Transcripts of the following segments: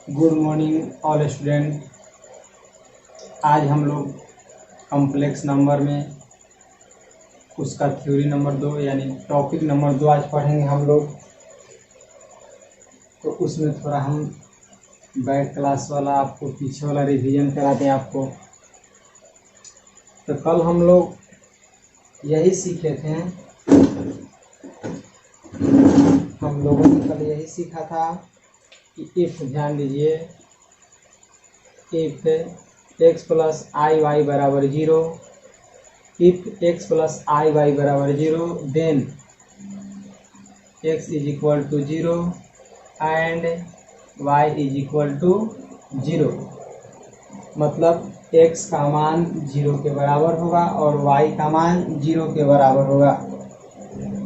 Good morning all student. आज हम लोग कॉम्प्लेक्स नंबर में उसका थ्योरी नंबर 2 यानी टॉपिक नंबर 2 आज पढ़ेंगे हम लोग। तो उसमें थोड़ा हम बैक क्लास वाला आपको पीछे वाला रिवीजन कराते हैं आपको। तो कल हम लोग यही सीखे थे, हम लोगों ने कल यही सीखा था कि इफ, ध्यान दीजिए, if x plus i y बराबर 0, if x plus i y बराबर 0 then x is equal to 0 and y is equal to 0। मतलब x का मान 0 के बराबर होगा और y का मान 0 के बराबर होगा।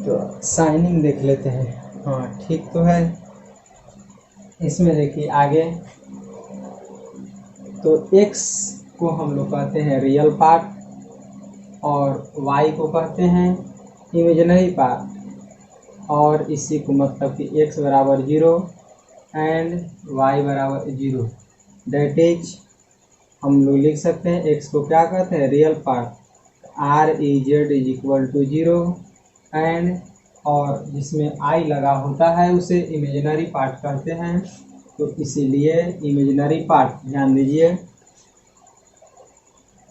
तो साइनिंग देख लेते हैं। हाँ, ठीक तो है। इसमें देखिए आगे, तो x को हम लोग कहते हैं रियल पार्ट और y को कहते हैं इमेजिनरी पार्ट, और इसी को मतलब कि x बराबर 0 एंड y बराबर 0, दैट इज हम लोग लिख सकते हैं x को क्या कहते हैं real part, r e z is equal to 0 and, और जिसमें i लगा होता है उसे इमेजिनरी पार्ट कहते हैं। तो इसीलिए इमेजिनरी पार्ट, ध्यान दीजिए,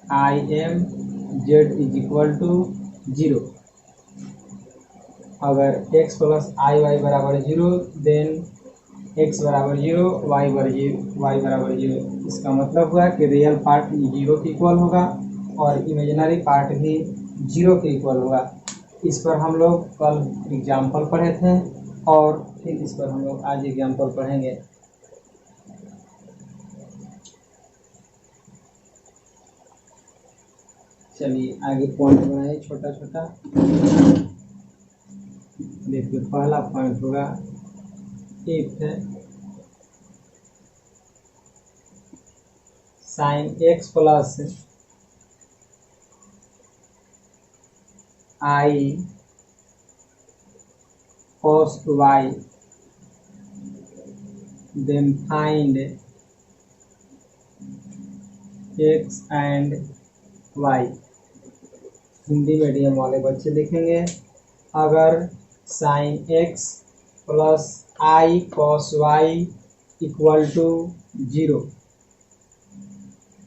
i m z is equal to 0। अगर x प्लस आई वाई बराबर 0 देन x बराबर 0 y बराबर 0। इसका मतलब हुआ कि रियल पार्ट 0 के इक्वल होगा और इमेजिनरी पार्ट भी 0 के इक्वल होगा। इस पर हम लोग कल एग्जाम्पल पढ़े थे और फिर इस पर हम लोग आज एग्जाम्पल पढ़ेंगे। चलिए आगे पॉइंट बनाइए छोटा छोटा। देखिए पहला पॉइंट होगा if sine x plus i cos y then find x and y. Hindi medium वाले बच्चे लिखेंगे, अगर sine x plus i cos y equal to 0,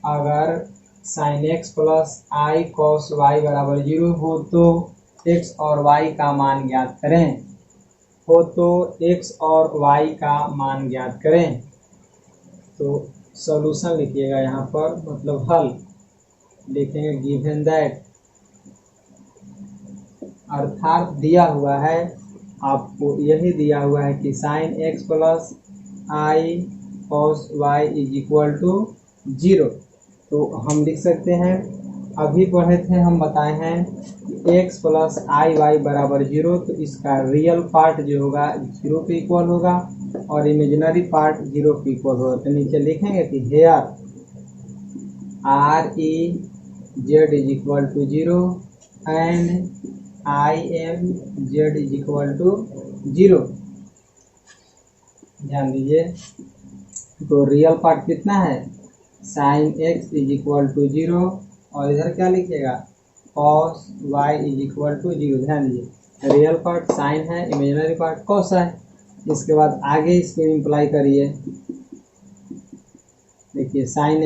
अगर sine x plus i cos y बराबर 0 हो तो x और y का मान ज्ञात करें। x और y का मान ज्ञात करें। तो सॉल्यूशन लिखिएगा यहाँ पर, मतलब हल लिखेंगे गिवन दैट, अर्थात दिया हुआ है आपको, यही दिया हुआ है कि sine x plus i cos y is equal to 0। तो हम लिख सकते हैं, अभी पढ़े थे, हम बताए हैं कि x प्लस आई वाई बराबर 0, तो इसका रियल पार्ट जो होगा 0 के इक्वल होगा और इमेजिनरी पार्ट 0 के इक्वल होगा। तो नीचे लिखेंगे कि here r e z is equal to 0 and i m z is equal to 0। ध्यान दीजिए, तो रियल पार्ट कितना है, sine x is equal to 0 और इधर क्या लिखिएगा cos y is equal to 0। ध्यान दीजिए, रियल पार्ट साइन है, इमेजिनरी पार्ट कॉस है। इसके बाद आगे इसको इम्प्लाई करिए। देखिए साइन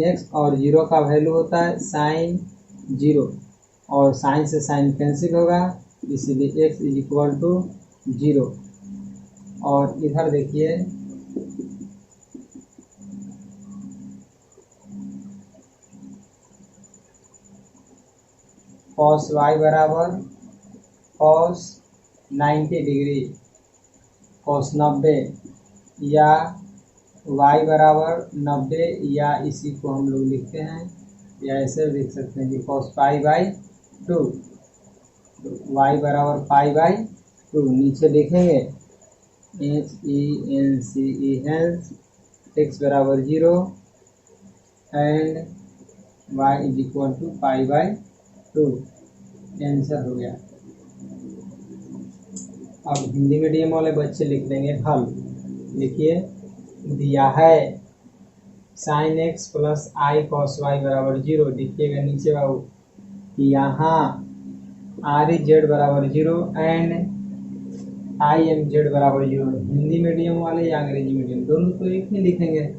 एक्स और 0 का वैल्यू होता है साइन 0, और साइन से साइन कैंसिल होगा, इसीलिए x इज इक्वल टू 0। और इधर देखिए कॉस y बराबर कॉस 90 डिग्री, कॉस 90, या y बराबर 90, या इसी को हम लोग लिखते हैं या ऐसे लिख सकते हैं कि कॉस पाई बाई 2, y बराबर पाई बाई 2। नीचे लिखेंगे HENCE हेंस x बराबर 0 and y is equal to pi by 2। Answer हो गया। अब हिंदी मीडियम वाले बच्चे लिख देंगे हल। देखिए दिया है sine x plus i cos y बराबर 0। देखिएगा नीचे बाबू यहाँ आर ई जेड बराबर 0 एंड आई एम जेड बराबर 0। हिंदी मीडियम वाले या अंग्रेजी मीडियम दोनों तो एक ही लिखेंगे।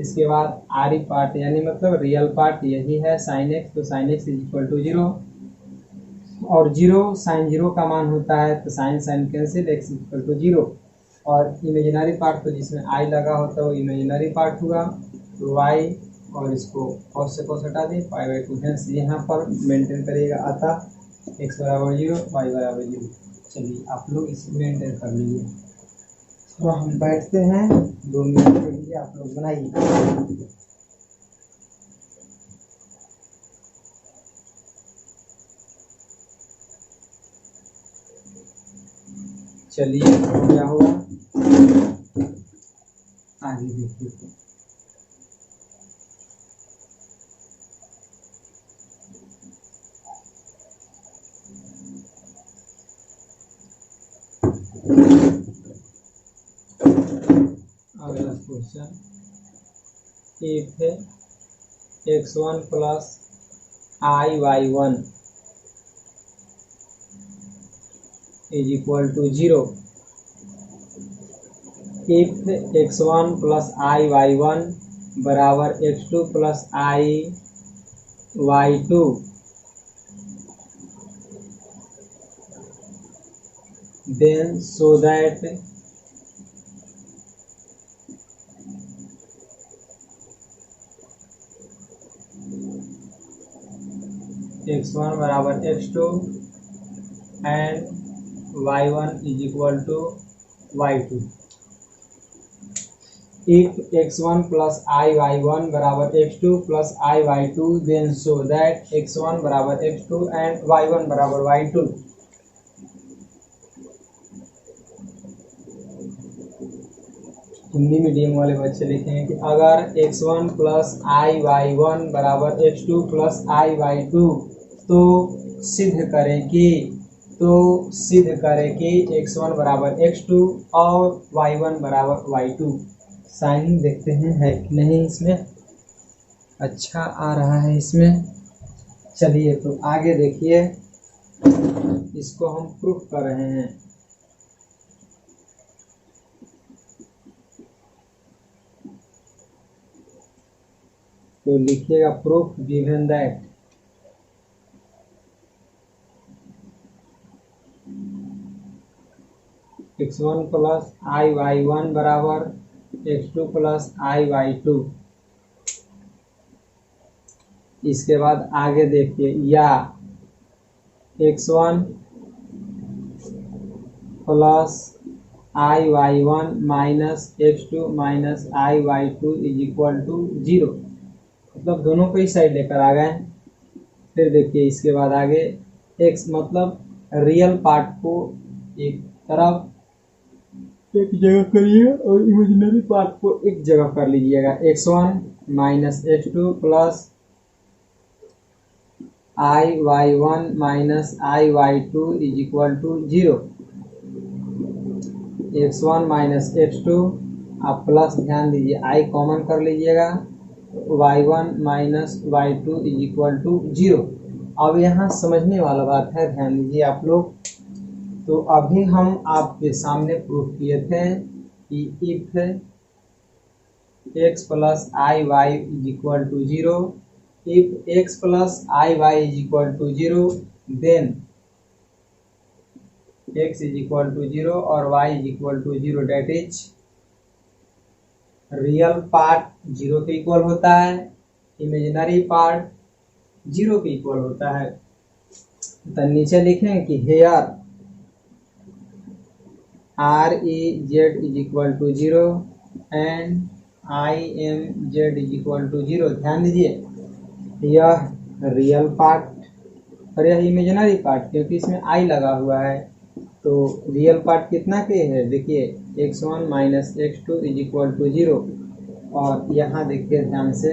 इसके बाद आर ई पार्ट यानी मतलब रियल पार्ट यही है साइन एक्स, तो sine x is equal to 0 और 0 साइन 0 का मान होता है तो sine sine cancel x equal to 0। और इमेजिनरी पार्ट तो जिसमें आई लगा होता है वो इमेजिनरी पार्ट हुआ, तो वाई और इसको कॉस से कॉस हटा दें पाई बाई 2 हेंस यहाँ पर मेंटेन करिएगा, अतः एक्स बराबर 0 वाई बराबर 0। चलिए आप लोग इसे मेंटेन कर लीजिए। तो हम बैठते हैं 2 मिनट के लिए, आप लोग बनाइए। चलिए क्या हुआ आगे देखिए। अगला question, if x1 plus i y 1 is equal to 0, if x1 plus i y 1 बराबर x2 plus i y 2 then so that x1 बराबर x2 and y1 is equal to y2। If x1 plus i y 1 बराबर x2 plus i y 2 then so that x1 बराबर x2 and y1 बराबर y2। Hindi medium वाले बच्चे लिखेंगे कि अगर x1 plus i y 1 बराबर x2 प्लस आई वाई 2 तो सिद्ध करें कि x1 बराबर x2 और y1 बराबर y2। साइनिंग देखते हैं है कि नहीं, इसमें अच्छा आ रहा है इसमें। चलिए तो आगे देखिए, इसको हम प्रूफ कर रहे हैं। तो लिखिएगा proof given that x1 plus i y 1 बराबर x2 प्लस आई वाई 2। इसके बाद आगे देखिए, या x1 plus i y 1 minus x2 minus i y 2 is equal to 0। मतलब दोनों को ही साइड लेकर आ गए। फिर देखिए इसके बाद आगे x मतलब रियल पार्ट को एक तरफ एक जगह करिए और इमेजिनरी पार्ट को एक जगह कर लीजिएगा। x1 minus x2 plus i y 1 minus i y 2 is equal to 0। x1 minus x2 आप प्लस ध्यान दीजिए आई कॉमन कर लीजिएगा, y1 minus y2 is equal to 0। अब यहाँ समझने वाला बात है, ध्यान दीजिए आप लोग। तो अभी हम आपके सामने प्रूफ किए थे कि if x plus i y is equal to 0, if x plus i y is equal to 0 then x is equal to 0 और y is equal to 0, that is real part 0 के इक्वल होता है, imaginary part 0 के equal होता है। तो नीचे लिखें कि here r e z is equal to 0 and i m z is equal to 0। ध्यान दीजिए यह रियल पार्ट और यह इमेजिनरी पार्ट, क्योंकि इसमें आई लगा हुआ है। तो रियल पार्ट कितना के है, देखिए x1 minus x2 is equal to 0 और यहाँ देखिए ध्यान से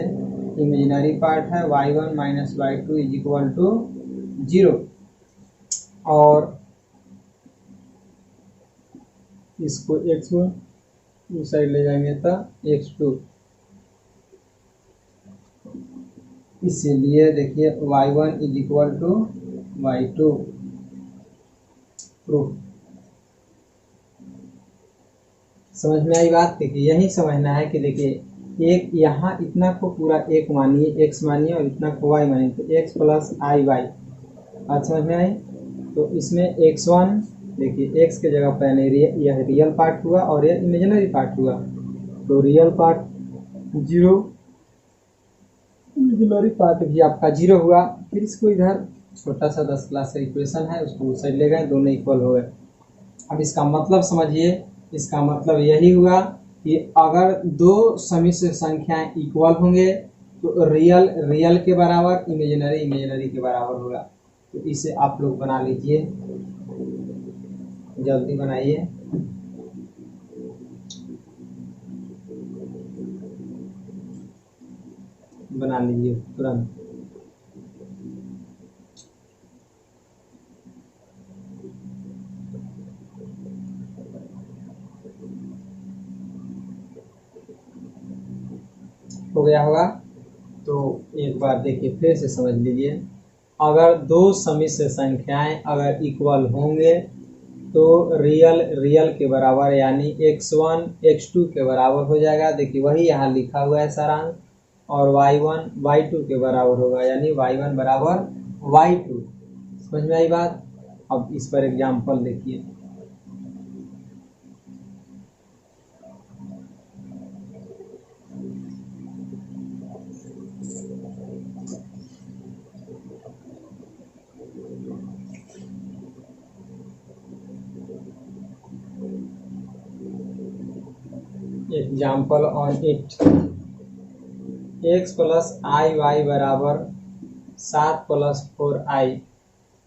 इमेजिनरी पार्ट है y1 minus y2 is equal to 0 और इसको x1 उस साइड ले जाएंगे तो x2, इसीलिए देखिए y1 is equal to y2 proof. समझ में आई बात? देखिए यही समझना है कि देखिए एक यहाँ इतना को पूरा एक मानिए, x मानिए, और इतना को y मानिए, तो x प्लस आई वाई। बात समझ में आई? तो इसमें x1 देखिए x के जगह पर यह रियल पार्ट हुआ और यह इमेजिनरी पार्ट हुआ, तो रियल पार्ट 0, इमेजिनरी पार्ट भी आपका 0 हुआ। फिर इसको इधर छोटा सा 10 क्लास का इक्वेशन है, उसको उस साइड ले गए, दोनों इक्वल हो गए। अब इसका मतलब समझिए, इसका मतलब यही हुआ कि अगर दो समिश्र संख्याएं इक्वल होंगे तो रियल रियल के बराबर, इमेजिनरी इमेजिनरी के बराबर होगा। तो इसे आप लोग बना लीजिए, जल्दी बनाइए। बना लीजिए तुरंत। हो गया होगा? तो एक बार देखिए फिर से समझ लीजिए, अगर दो समिश्र संख्याएं अगर इक्वल होंगे तो रियल रियल के बराबर यानी x1 x2 के बराबर हो जाएगा। देखिए वही यहाँ लिखा हुआ है सारांश, और y1 y2 के बराबर होगा यानी y1 बराबर y2। समझ में आई बात? अब इस पर एग्जाम्पल देखिए। Example on it, x plus i y बराबर 7 प्लस 4i।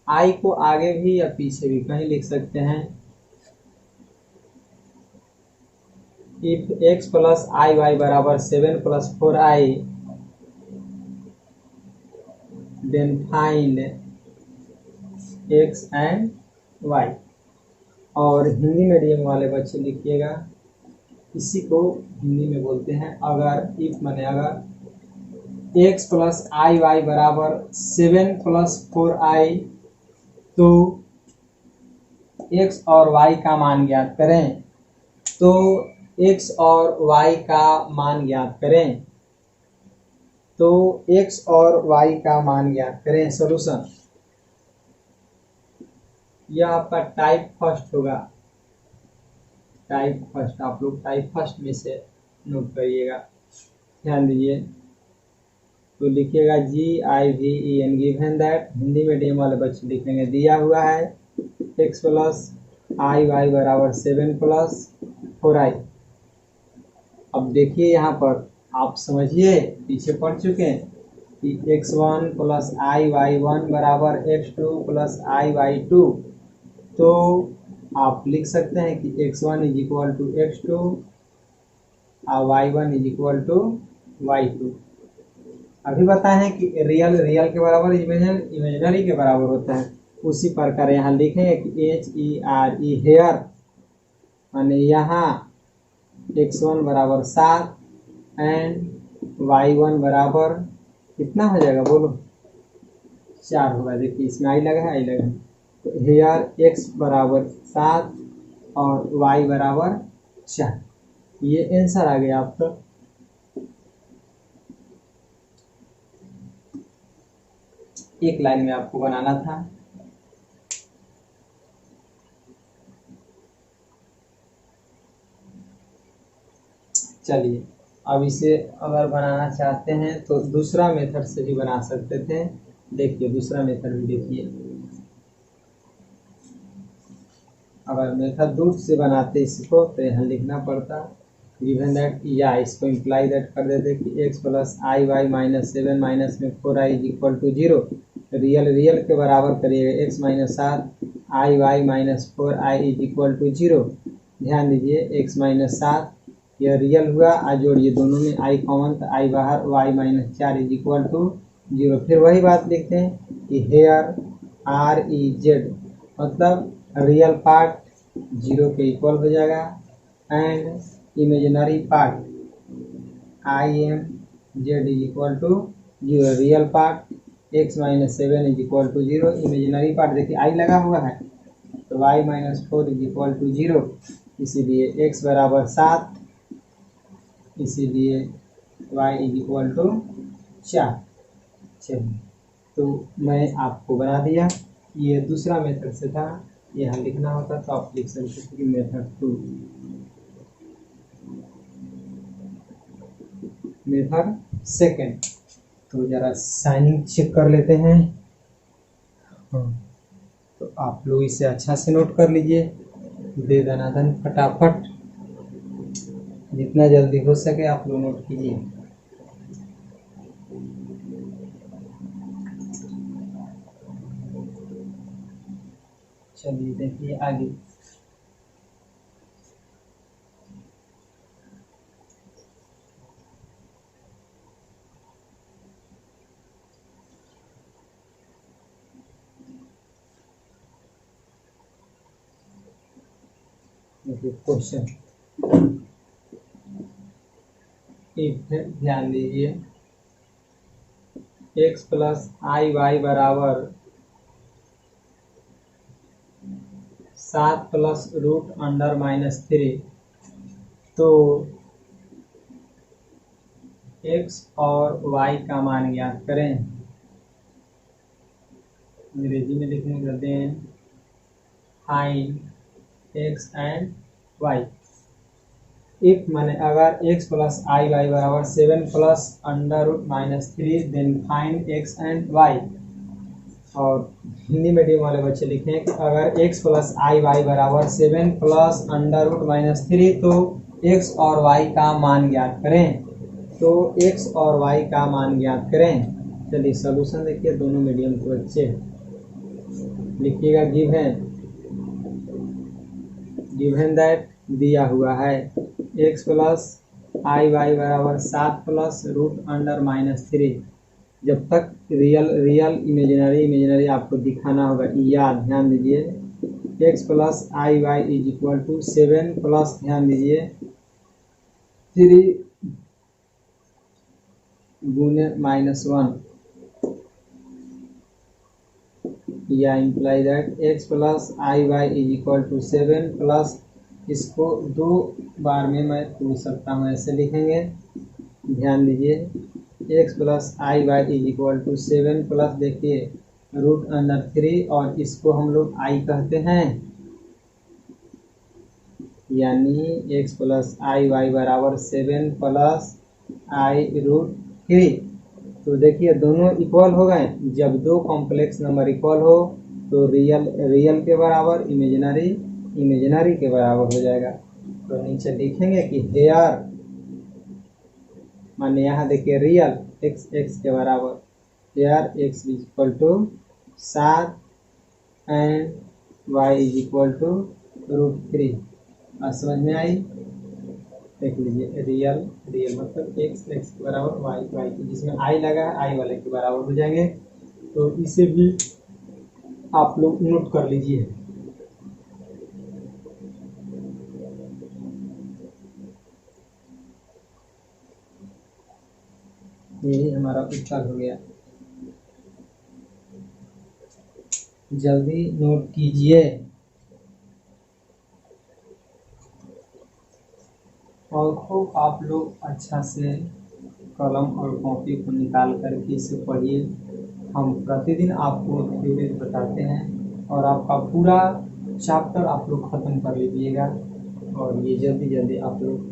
आई को आगे भी या पीछे भी कहीं लिख सकते हैं। If x plus i y बराबर 7 plus 4i, then find x and y। और हिंदी मीडियम वाले बच्चे लिखिएगा, इसी को हिंदी में बोलते हैं अगर, इफ माने अगर x प्लस आई वाई बराबर 7 प्लस 4i, तो x और y का मान ज्ञात करें। तो x और y का मान ज्ञात करें, तो x और y का मान ज्ञात करें। सॉल्यूशन यह आपका टाइप फर्स्ट होगा, टाइप फर्स्ट, आप लोग टाइप फर्स्ट में से नोट करिएगा, ध्यान दीजिए। तो लिखिएगा GIVEN given that, Hindi medium वाले बच्चे लिखेंगे दिया हुआ है x प्लस आई वाई बराबर 7 प्लस 4i। अब देखिए यहाँ पर आप समझिए, पीछे पढ़ चुके हैं कि x1 प्लस आई वाई 1 बराबर x2 प्लस आई वाई 2। तो आप लिख सकते हैं कि x1 is equal to x2 और y1 is equal to y2। अभी बताए हैं कि रियल रियल के बराबर, इमेजिनरी के बराबर होता है। उसी प्रकार यहाँ लिखेंगे कि HERE हेयर, माने यहाँ x1 बराबर 7 एंड y1 बराबर कितना हो जाएगा बोलो? 4 होगा। देखिए इसमें आई लगा है, आई लगा है, तो हेयर x बराबर 7 और y बराबर 4। ये आंसर आ गया आपका। एक लाइन में आपको बनाना था। चलिए अब इसे अगर बनाना चाहते हैं तो दूसरा मेथड से भी बना सकते थे। देखिए दूसरा मेथड भी देखिए, अगर मेथड दूर से बनाते इसको तो यहाँ लिखना पड़ता गिवन दैट, या इसको इम्प्लाई दैट कर देते कि x plus i y minus 7 minus में 4i is equal to 0। Real real के बराबर करिएगा, x minus 7 i y minus 4i is equal to 0। ध्यान दीजिए x माइनस 7 यह रियल हुआ, आज जोड़िए दोनों में i कॉमन, तो i बाहर, y minus 4 is equal to 0। फिर वही बात लिखते हैं कि हेयर REZ मतलब रियल पार्ट 0 के इक्वल हो जाएगा and imaginary part i m z is equal to 0, real part x minus 7 is equal to 0, imaginary part देखिए आई लगा हुआ है तो y minus 4 is equal to 0, इसीलिए x बराबर 7, इसीलिए y इज इक्वल टू 4। चलिए तो मैं आपको बना दिया, ये दूसरा मेथड से था, यहाँ लिखना होता तो आप लिख सकते थे कि मेथड 2, मेथड सेकेंड। तो जरा साइनिंग चेक कर लेते हैं। तो आप लोग इसे अच्छा से नोट कर लीजिए, दे दनादन फटाफट, जितना जल्दी हो सके आप लोग नोट कीजिए। चलिए देखिए आगे, क्वेश्चन ध्यान दीजिए, x प्लस आई वाई बराबर 7 प्लस रूट अंडर माइनस 3, तो x और y का मान ज्ञात करें। अंग्रेजी में लिखने का दें find x and y। If माने अगर x प्लस आई वाई बराबर 7 plus under root minus 3 then find x and y। और हिंदी मीडियम वाले बच्चे लिखे हैं कि अगर x प्लस आई वाई बराबर 7 प्लस अंडर रूट माइनस 3 तो x और y का मान ज्ञात करें। तो x और y का मान ज्ञात करें। चलिए सॉल्यूशन देखिए, दोनों मीडियम के बच्चे लिखिएगा। गिवन दैट दिया हुआ है x प्लस आई वाई बराबर 7 प्लस रूट अंडर माइनस 3। जब तक रियल इमेजिनरी आपको दिखाना होगा, याद ध्यान दीजिए। x plus i y is equal to 7 plus ध्यान दीजिए 3 गुने -1, या imply that x plus i y is equal to 7 plus, इसको 2 बार में मैं पूछ सकता हूँ, ऐसे लिखेंगे। ध्यान दीजिए x plus i y is equal to 7 plus देखिए रूट अंडर 3, और इसको हम लोग i कहते हैं, यानी x प्लस आई वाई बराबर 7 प्लस आई रूट 3। तो देखिए दोनों इक्वल हो गए। जब दो कॉम्प्लेक्स नंबर इक्वल हो तो रियल के बराबर, इमेजिनरी के बराबर हो जाएगा। तो नीचे लिखेंगे कि हेयर माने यहाँ देखिए रियल x के बराबर, here x is equal to 7 and y is equal to root 3। बात समझ में आई? देख लीजिए रियल मतलब x के बराबर y की, जिसमें i लगा है i वाले के बराबर हो जाएंगे। तो इसे भी आप लोग नोट कर लीजिए। यही हमारा उत्तर हो गया। जल्दी नोट कीजिए और खूब आप लोग अच्छा से कलम और कॉपी को निकाल करके इसे पढ़िए। हम प्रतिदिन आपको थ्योरी बताते हैं और आपका पूरा चैप्टर आप लोग ख़त्म कर लीजिएगा। और ये जल्दी आप लोग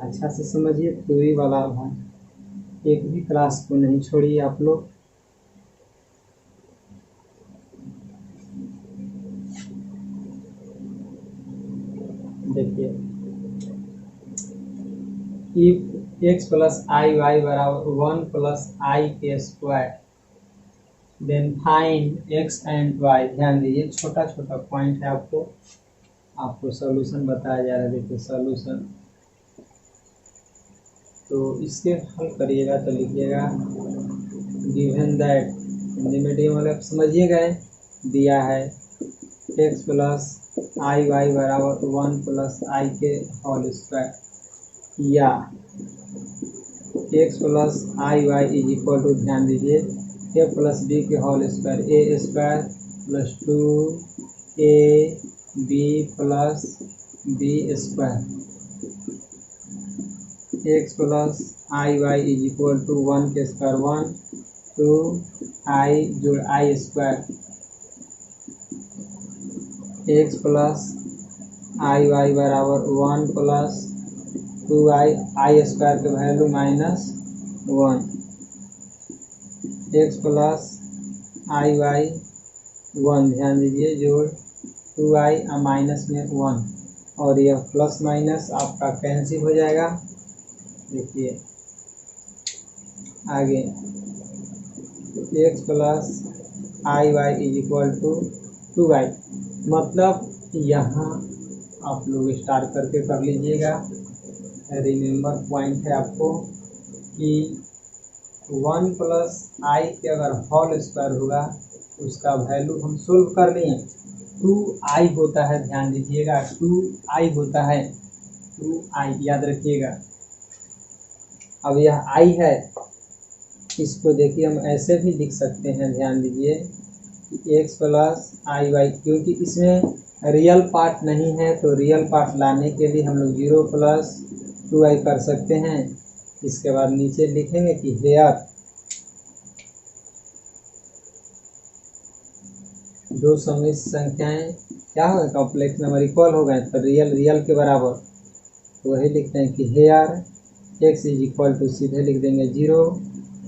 अच्छा से समझिए, थ्योरी वाला है, एक भी क्लास को नहीं छोड़िए आप लोग। देखिए if x plus i y बराबर 1 प्लस आई के square then find x and y। ध्यान दीजिए छोटा पॉइंट है, आपको सॉल्यूशन बताया जा रहा है। देखिए सॉल्यूशन, तो इसके हल करिएगा तो लिखिएगा गिवन दैट, हिंदी मीडियम वाले समझिए गए, दिया है एक्स प्लस आई वाई बराबर 1 प्लस आई के होल स्क्वायर या x plus i y is equal to, ध्यान दीजिए, ए प्लस बी के whole square, a square plus 2 a b plus b square, x plus i y is equal to 1 के square 1 2 i जोड़ i square, x plus i y बराबर 1 plus 2 i square के value -1, x plus i y 1, ध्यान दीजिए, जोड़ 2i minus में 1, और यह प्लस माइनस आपका कैंसिल हो जाएगा। देखिए आगे x plus i y is equal to 2i, मतलब यहाँ आप लोग स्टार करके कर लीजिएगा। रिमेंबर पॉइंट है आपको कि 1 प्लस आई के अगर होल स्क्वायर होगा उसका वैल्यू हम सोल्व कर लिए, 2i होता है, ध्यान दीजिएगा 2i होता है, 2i याद रखिएगा। अब यह i है, इसको देखिए हम ऐसे भी लिख सकते हैं, ध्यान दीजिए, एक्स प्लस आई वाई, क्योंकि इसमें रियल पार्ट नहीं है तो रियल पार्ट लाने के लिए हम लोग 0 प्लस 2i कर सकते हैं। इसके बाद नीचे लिखेंगे कि हेयर दो सम्मिश्र संख्याएं क्या हो गए, कॉम्प्लेक्स नंबर इक्वल हो गए, तो रियल रियल के बराबर, तो वही लिखते हैं कि here x is equal to, सीधे लिख देंगे 0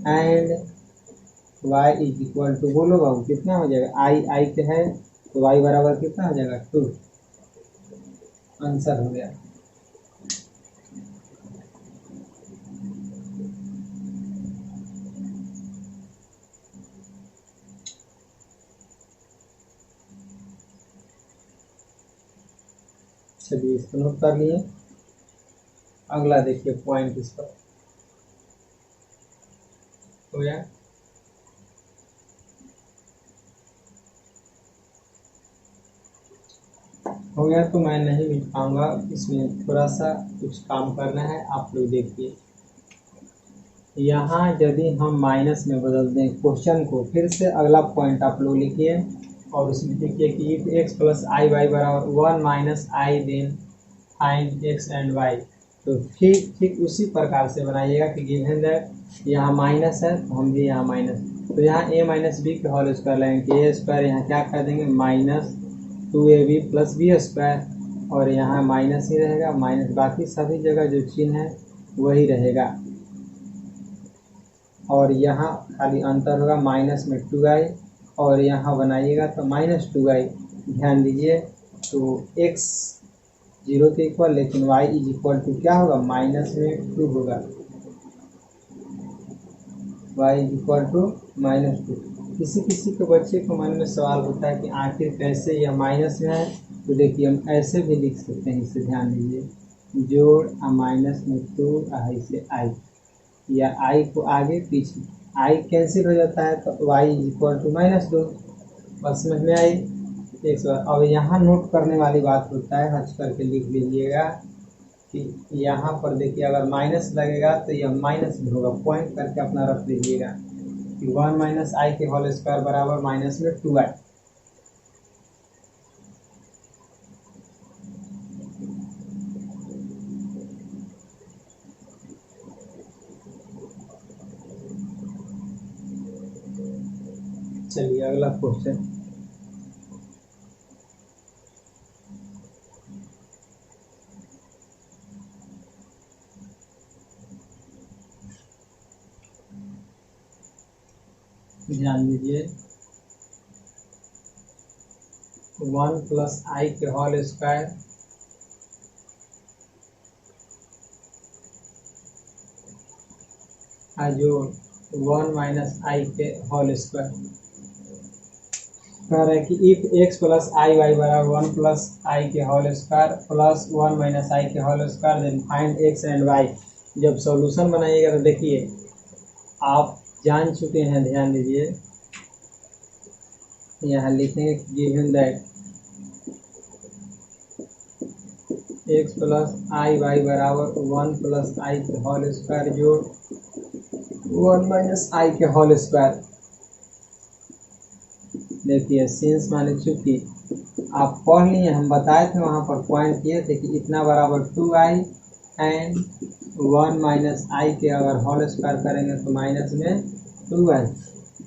and y is equal to, बोलो बाबू कितना हो जाएगा, आई के है तो y बराबर कितना हो जाएगा 2, आंसर हो गया। चलिए इसको नोट कर लिए। अगला देखिए पॉइंट इस पर हो गया। हो गया तो मैं नहीं लिख पाऊंगा, इसमें थोड़ा सा कुछ काम करना है, आप लोग देखिए। यहाँ यदि हम माइनस में बदल दें क्वेश्चन को, फिर से अगला पॉइंट आप लोग लिखिए और उसमें देखिए कि if x plus i y बराबर 1 minus i then find x and y, तो ठीक उसी प्रकार से बनाइएगा कि गिवन दैट यहाँ माइनस है तो हम भी यहाँ माइनस, तो यहाँ a माइनस बी के होल स्क्वायर लेंगे, ए स्क्वायर यहाँ क्या कर देंगे minus 2ab plus b square, और यहाँ माइनस ही रहेगा, माइनस बाकी सभी जगह जो चिन्ह है वही रहेगा, और यहाँ खाली अंतर होगा माइनस में 2i, और यहाँ बनाइएगा तो -2i, ध्यान दीजिए, तो x 0 के इक्वल, लेकिन y इज इक्वल टू क्या होगा, माइनस में 2 होगा, y इज इक्वल टू -2। किसी के बच्चे को मन में सवाल होता है कि आखिर कैसे यह माइनस में है, तो देखिए हम ऐसे भी लिख सकते हैं, इसे ध्यान दीजिए, जोड़ माइनस में 2 से i, या i को आगे पीछे, i कैंसिल हो जाता है तो y इज इक्वल टू -2, बस समझ में आई। एक बार अब यहाँ नोट करने वाली बात होता है, हच करके लिख लीजिएगा कि यहाँ पर देखिए अगर माइनस लगेगा तो यह माइनस भी होगा, पॉइंट करके अपना रख लीजिएगा कि 1 माइनस आई के होल स्क्वायर बराबर माइनस में 2i। चलिए अगला क्वेश्चन, ध्यान दीजिए, 1 प्लस आई के होल स्क्वायर जो 1 माइनस आई के होल स्क्वायर, कह रहे हैं कि if x plus i y बराबर 1 प्लस आई के whole square plus 1 minus i के whole square then find x and y. जब सॉल्यूशन बनाइएगा तो देखिए आप जान चुके हैं, ध्यान दीजिए, यहाँ लिखेंगे given that x plus i y बराबर 1 प्लस आई के होल स्क्वायर जोड़ 1 माइनस आई के होल स्क्वायर। देखिए सिंस माने चूंकि आप पढ़ लिए, हम बताए थे वहाँ पर पॉइंट किए थे कि इतना बराबर 2i एंड 1 माइनस आई के अगर होल स्क्वायर करेंगे तो माइनस में 2i।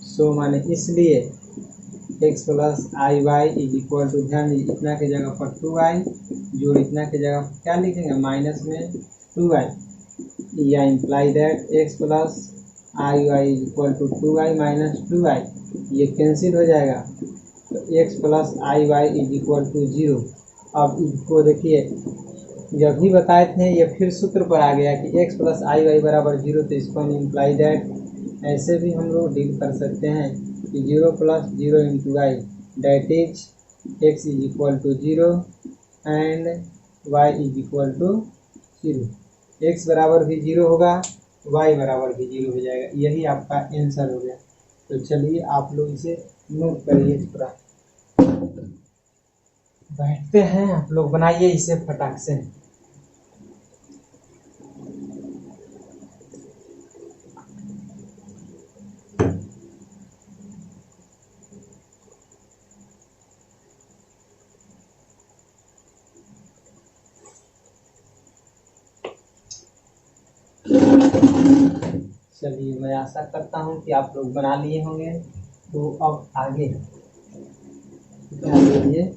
सो माने इसलिए x plus i y is equal to, ध्यान दीजिए इतना की जगह पर 2i जोड़ इतना की जगह पर क्या लिखेंगे माइनस में 2i, या imply that x plus i y is equal to 2i minus 2i, ये कैंसिल हो जाएगा तो x plus i y is equal to 0। अब इसको देखिए जब भी बताए थे ये फिर सूत्र पर आ गया कि एक्स प्लस आई वाई बराबर 0, तो इसको हम इम्प्लाई दैट ऐसे भी हम लोग डील कर सकते हैं कि 0 plus 0 into i that is x is equal to 0 and y is equal to 0। X बराबर भी 0 होगा, वाई बराबर भी 0 हो जाएगा, यही आपका आंसर हो गया। तो चलिए आप लोग इसे नोट करिए पूरा। बैठते हैं, आप लोग बनाइए इसे फटाक से। चलिए मैं आशा करता हूँ कि आप लोग बना लिए होंगे। तो अब आगे ध्यान दीजिए,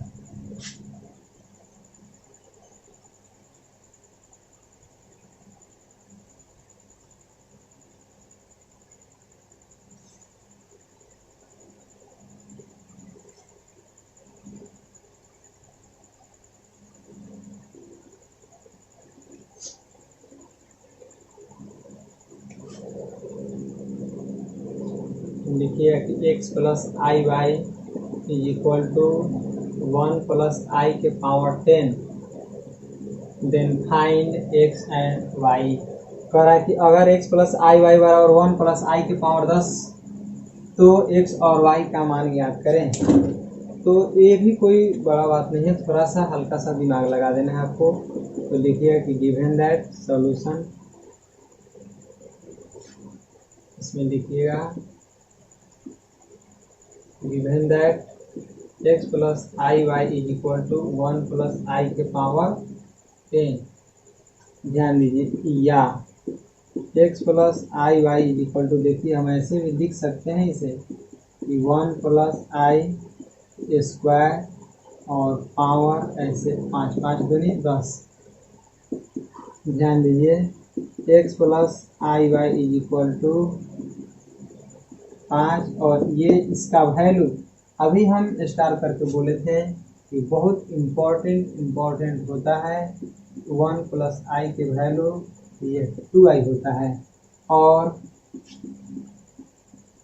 लिखिए कि x plus i y is equal to 1 plus i के power 10, then find x and y. कह रहा है कि अगर एक्स प्लस आई वाई बराबर 1 प्लस आई के पावर 10 तो एक्स और वाई का मान ज्ञात करें। तो ये भी कोई बड़ा बात नहीं है, थोड़ा सा हल्का सा दिमाग लगा देना है आपको। तो लिखिए कि गिवन दैट सॉल्यूशन, इसमें लिखिएगा given that x plus i y is equal to 1 plus i के पावर 10। ध्यान दीजिए, या x plus i y is equal to, देखिए हम ऐसे भी लिख सकते हैं इसे कि 1 प्लस आई स्क्वायर और पावर ऐसे 5 5 दूनी 10। ध्यान दीजिए x plus i y is equal to 5, और ये इसका वैल्यू अभी हम स्टार करके बोले थे कि बहुत इम्पोर्टेंट होता है। 1 प्लस आई के वैल्यू ये 2i होता है, और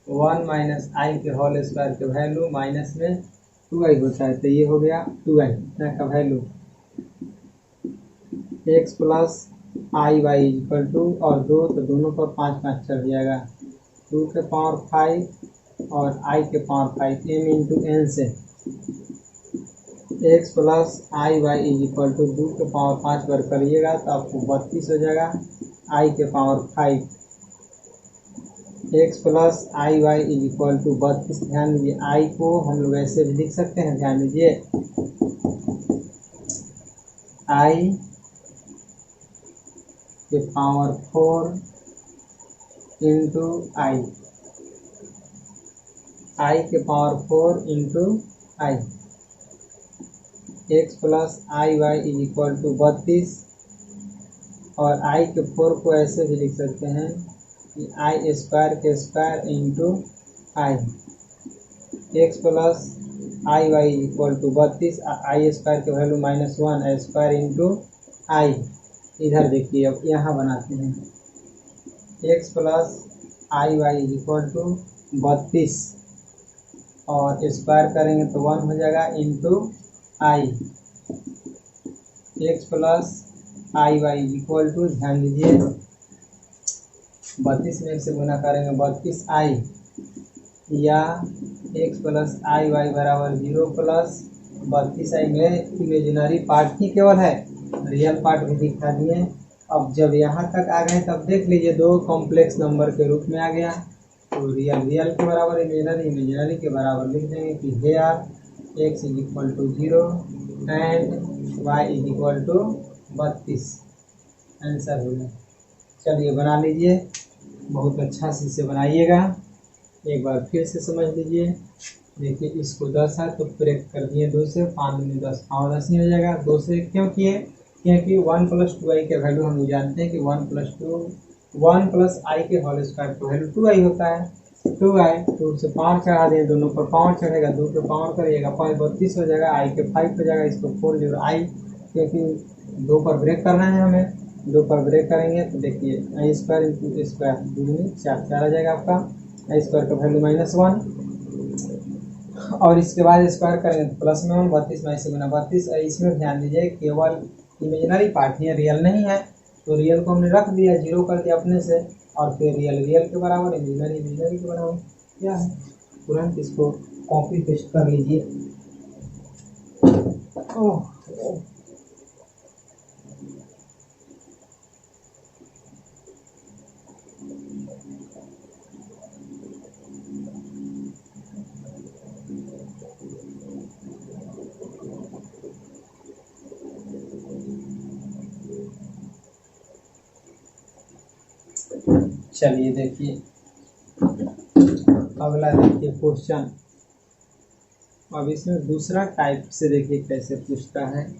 1 माइनस आई के होल स्क्वायर के वैल्यू माइनस में 2i होता है। तो ये हो गया 2i इतना का value. X plus i y equal to, और 2 तो दोनों पर 5 5 चढ़ जाएगा, 2 के पावर 5 और आई के पावर 5, m इंटू एन से x plus i y is equal to 2 के पावर 5 बार करिएगा तो आपको 32 हो जाएगा, आई के power 5। X plus i y is equal to 32। ध्यान दीजिए आई को हम लोग ऐसे भी लिख सकते हैं, ध्यान दीजिए आई के पावर 4 इंटू आई के power 4 into i. X plus i y is equal to 32, और आई के 4 को ऐसे भी लिख सकते हैं कि आई स्क्वायर के square into i. X plus i y is equal to 32, i square के वैल्यू -1 स्क्वायर इंटू आई। इधर देखिए अब यहाँ बनाते हैं x plus i y is equal to 32, और स्क्वायर करेंगे तो 1 हो जाएगा into i. X plus i y is equal to, ध्यान दीजिए 32 में से गुना करेंगे 32 आई, या एक्स प्लस आई वाई बराबर 0 प्लस 32 आई में इमेजिनरी पार्ट ही केवल है, रियल पार्ट भी दिखा दिए। अब जब यहाँ तक आ गए तब देख लीजिए दो कॉम्प्लेक्स नंबर के रूप में आ गया, तो रियल रियल के बराबर, इमेजिनरी इमेजिनरी के बराबर लिख देंगे कि here x is equal to 0 and y is equal to 32। Answer हो गया। चलिए बना लीजिए, बहुत अच्छा से इसे बनाइएगा। एक बार फिर से समझ लीजिए। देखिए इसको 10 है तो ब्रेक कर दिए 2 से, 5 में 10 और 10 ही हो जाएगा। 2 से क्यों किए? क्योंकि 1 + 2i के वैल्यू हम जानते हैं कि 1 + i के होल स्क्वायर का वैल्यू 2i होता है। 2i 2 से पावर चढ़ा दें, दोनों पर पावर चढ़ेगा, 2 पे पावर करिएगा 5 32 हो जाएगा, i के 5 हो जाएगा, इसको 4 0 i, क्योंकि 2 पर ब्रेक करना है हमें। 2 पर ब्रेक करेंगे तो देखिए i स्क्वायर इंटू स्क्वायर 2 4 आ जाएगा आपका। i स्क्वायर का वैल्यू -1 और इसके बाद स्क्वायर करेंगे तो प्लस में 1, 32 में से गुना 32। इसमें ध्यान दीजिए केवल इमेजिनरी पार्ट है, रियल नहीं है, तो रियल को हमने रख दिया, 0 कर दिया अपने से, और फिर रियल रियल के बराबर, इमेजिनरी इमेजिनरी के बराबर। क्या है, तुरंत इसको कॉपी पेस्ट कर लीजिए। ओह चलिए देखिए अगला देखिए क्वेश्चन। अब इसमें दूसरा टाइप से देखिए कैसे पूछता है।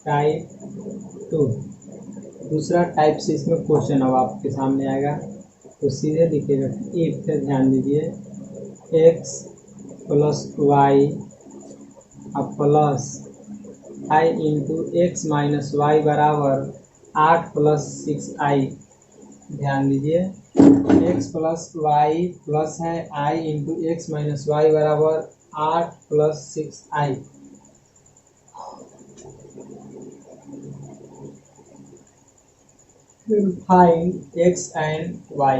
टाइप 2 दूसरा टाइप से इसमें क्वेश्चन अब आपके सामने आएगा, तो सीधे लिखिएगा इफ, ध्यान दीजिए x + y अब plus i into x minus y बराबर 8 + 6i। ध्यान दीजिए x + y प्लस है i into x minus y बराबर 8 + 6i। Find x and y।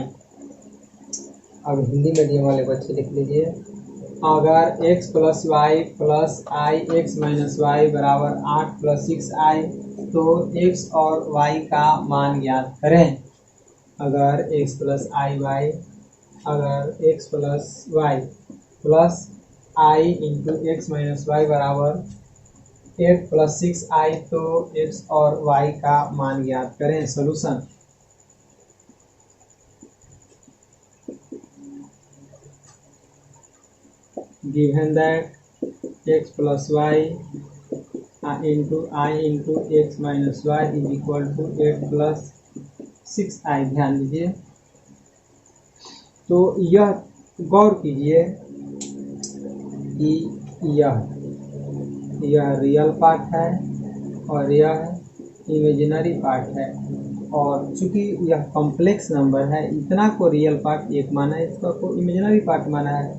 अब हिंदी मीडियम वाले बच्चे लिख लीजिए, अगर x + y plus i x minus y बराबर 8 + 6i तो x और y का मान ज्ञात करें। अगर x + y plus i into x minus y बराबर 8 + 6i तो x और y का मान ज्ञात करें। Solution given that x + y into i into x minus y is equal to 8 + 6i। ध्यान दीजिए, तो यह गौर कीजिए कि यह रियल पार्ट है और यह इमेजिनरी पार्ट है, और चूंकि यह कॉम्प्लेक्स नंबर है इतना को रियल पार्ट एक माना है, इसका को इमेजिनरी पार्ट माना है,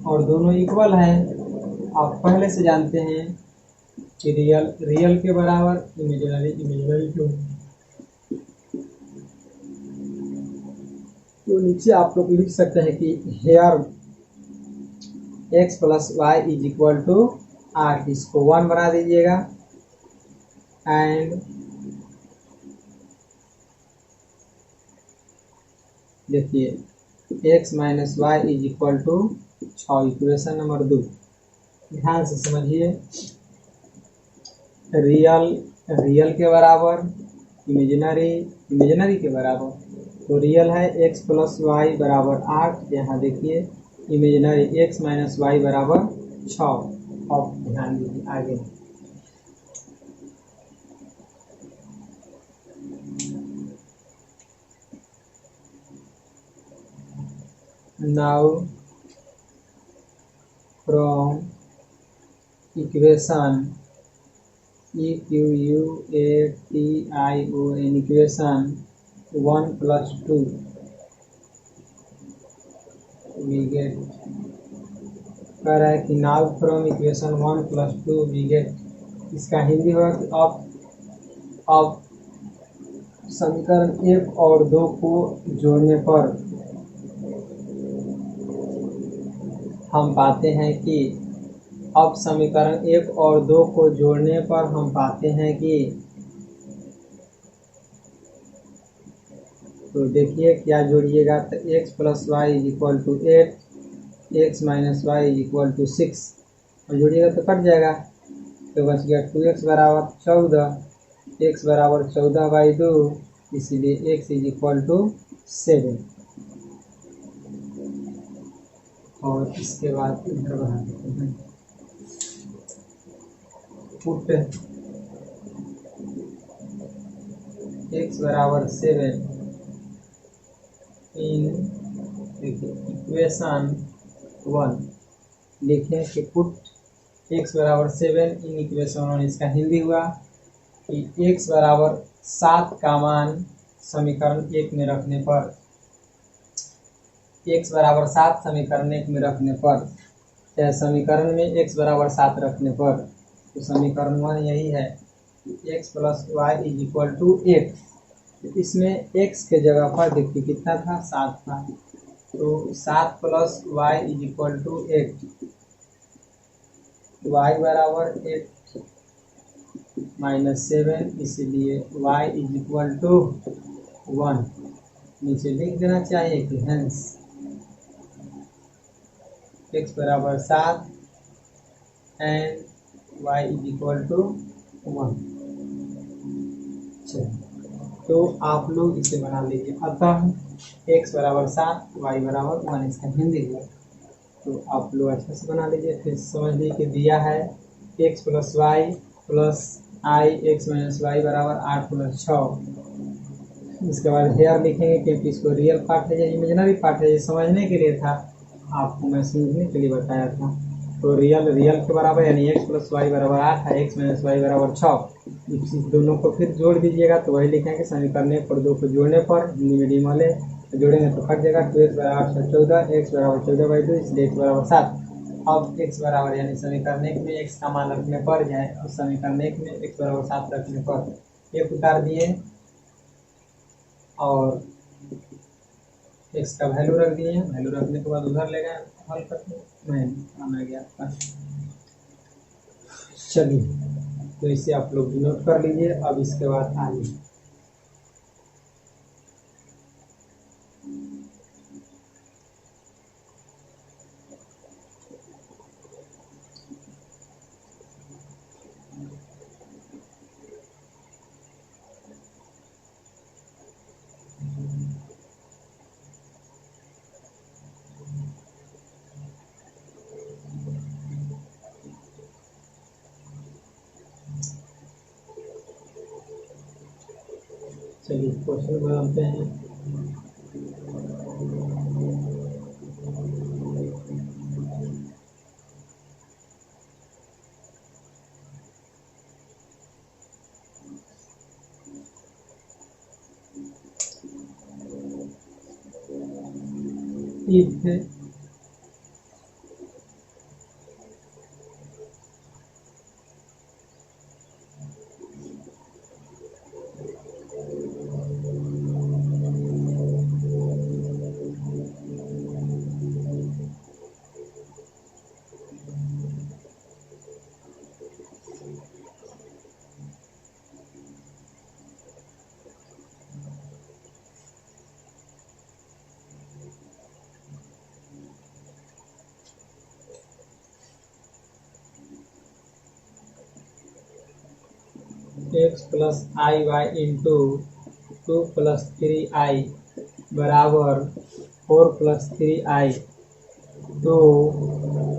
और दोनों इक्वल हैं। आप पहले से जानते हैं कि रियल रियल के बराबर, इमेजिनरी इमेजिनरी क्यों। तो नीचे आप लोग लिख सकते हैं कि here x + y is equal to 8, इसको 1 बना दीजिएगा, एंड देखिए x - y is equal to 6, equation number 2। ध्यान से समझिए, रियल के बराबर, इमेजिनरी इमेजिनरी के बराबर, तो रियल है x + y बराबर 8, यहाँ देखिए इमेजिनरी x - y बराबर 6। अब ध्यान दीजिए आगे, now from equation EQUATION equation 1+2 we get कह रहा है कि now from equation 1+2 we get, इसका हिंदी होगा कि अब समीकरण 1 और 2 को जोड़ने पर हम पाते हैं कि अब समीकरण 1 और 2 को जोड़ने पर हम पाते हैं कि, तो देखिए क्या जोड़िएगा, तो x + y = 8, x - y = 6 और जोड़िएगा तो कट जाएगा, तो बच गया 2x = 14, x = 14/2, इसलिए x = 7। और इसके बाद इधर बढ़ा देते हैं, पुट x = 7 इन इक्वेशन 1, लिखें कि पुट x = 7 इन इक्वेशन 1। इसका हिंदी हुआ कि x = 7 का मान समीकरण 1 में रखने पर, x = 7 समीकरण 1 में रखने पर, चाहे समीकरण में x = 7 रखने पर, तो समीकरण 1 यही है कि x + y = 8। तो इसमें x के जगह पर देखिए कितना था, 7 था, तो 7 + y = 8, y = 8 - 7, इसलिए y = 1 नीचे लिख देना चाहिए कि हेंस x = 7 एंड y = 1। चलिए, तो आप लोग इसे बना लीजिए, अतः x = 7 y = 1 इसका हिंदी हुआ। तो आप लोग अच्छे से बना लीजिए, फिर समझ लीजिए कि दिया है x + y + I x - y = 8 + 6। इसके बाद हेयर लिखेंगे क्योंकि इसको रियल पार्ट है या इमेजिनरी पार्ट है ये समझने के लिए था, आपको मैं समझने के लिए बताया था। तो रियल के बराबर यानी x + y = 8 है, x - y = 6। इस दोनों को फिर जोड़ दीजिएगा, तो वही लिखेंगे समीकरण 1 और 2 को जोड़ने पर हिंदी मीडियम वाले जोड़ेंगे तो कट जाएगा, 2x = 8 + 14, x = 14/2, इसलिए x = 7। अब x बराबर यानी समीकरण 1 में x का मान रखने पर जाए और समीकरण 1 में x = 7 रखने पर 1 उतार दिए और x का वैल्यू रख दिए, वैल्यू रखने के बाद उधर ले गए हल करके, मैं आ गया आपका। चलिए, तो इसे आप लोग नोट कर लीजिए। अब इसके बाद आइए क्वेश्चन बनाते हैं। if x + iy into 2 + 3i बराबर 4 + 3i, तो